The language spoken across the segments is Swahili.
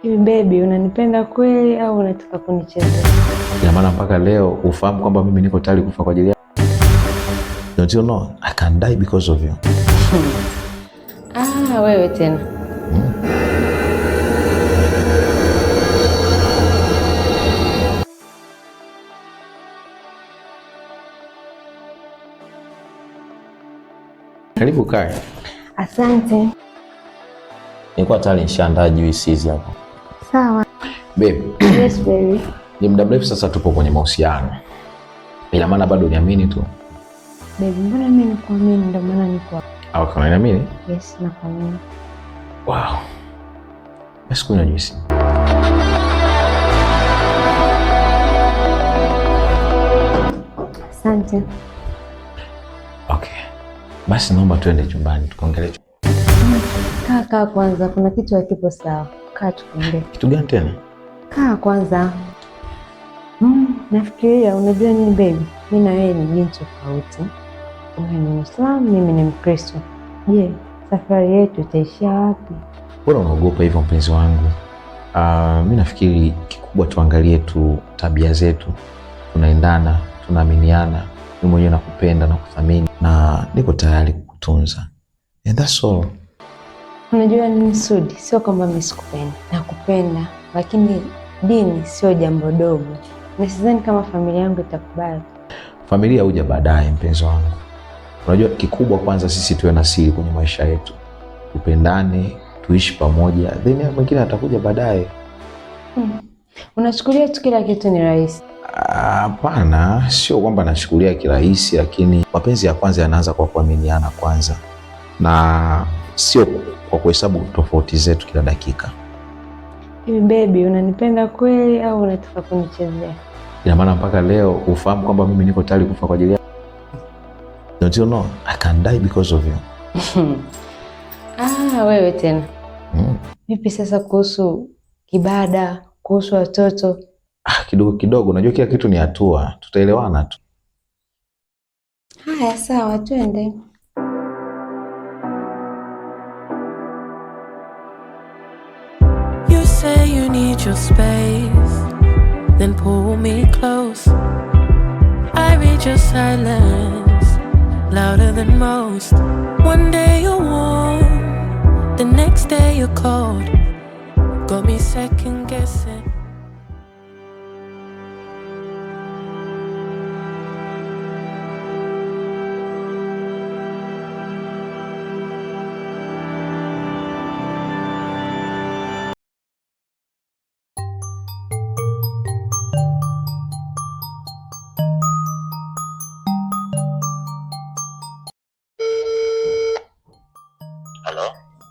Hivi baby, unanipenda kweli au unataka kunichezea? Ina maana mpaka leo ufahamu kwamba mimi niko tayari kufa kwa ajili yako. Don't you know I can die because of you. Wewe tena. Karibu kae. Asante. Nilikuwa tayari nishaandaa juisi hizi hapo. Sawa. Babe. Yes baby. Ni muda mrefu sasa tupo kwenye mahusiano. Ina maana bado uniamini tu? Baby, mbona mimi nikuamini, ndio maana niko hapa. Au kama uniamini? Yes, nakuamini. Wow. Basi kunywa juisi. Asante. Okay. Basi naomba tuende chumbani tukaongelee. Kaa kwanza, kuna kitu hakipo sawa. Kaa tukaongee. Kitu gani tena? Kaa kwanza. Nafikiria, unajua nini baby? Mimi na wewe ni dini tofauti. Wewe ni Muislamu, mimi ni Mkristo. Je, safari yetu itaishia wapi? Mbona unaogopa hivyo mpenzi wangu? Mimi nafikiri kikubwa tuangalie tu tabia zetu. Tunaendana, tunaaminiana. Mimi mwenyewe nakupenda na kuthamini na niko tayari kukutunza. And that's all. Unajua nini Sudi? Sio kwamba mimi sikupendi. Nakupenda, lakini dini sio jambo dogo. Na sidhani kama familia yangu itakubali. Familia huja baadaye mpenzi wangu. Unajua kikubwa kwanza sisi tuwe na siri kwenye maisha yetu. Tupendane, tuishi pamoja. Then mwingine atakuja baadaye. Unachukulia tu kila kitu ni rahisi? Hapana, sio kwamba nachukulia kirahisi, lakini mapenzi ya kwanza yanaanza kwa kuaminiana kwanza. Na sio kwa kuhesabu tofauti zetu kila dakika. Hivi baby, unanipenda kweli au unataka kunichezea? Ina maana mpaka leo ufahamu kwamba mimi niko tayari kufa kwa ajili yako. Don't you know I can die because of you. Wewe tena. Vipi sasa kuhusu ibada, kuhusu watoto? Kidogo kidogo, unajua kila kitu ni hatua, tutaelewana tu. Haya sawa, twende. You say you need your space, then pull me close. I read your silence, louder than most. One day you're warm, the next day you're cold. Got me second guessing.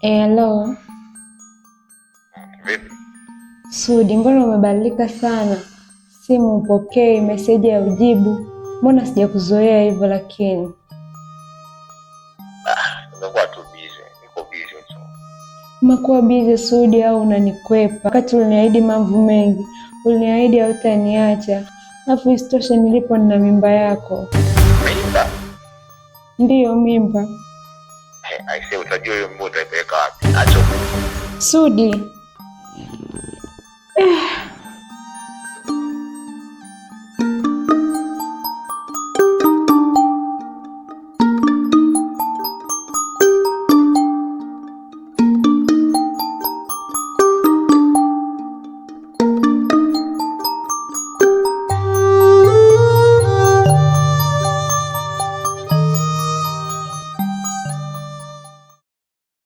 Hello. Vipi? Sudi, mbona umebadilika sana? Simu upokei, meseji ya ujibu. Mbona sijakuzoea hivyo lakini? Nimekuwa tu busy, niko busy tu. Umekuwa busy Sudi au unanikwepa? Wakati uliniahidi mambo mengi, uliniahidi hautaniacha. Alafu isitoshe nilipo nina mimba yako. Mimba? Ndiyo mimba. Aisee, utajua hiyo mimba utaipeleka wapi? Acho. Sudi.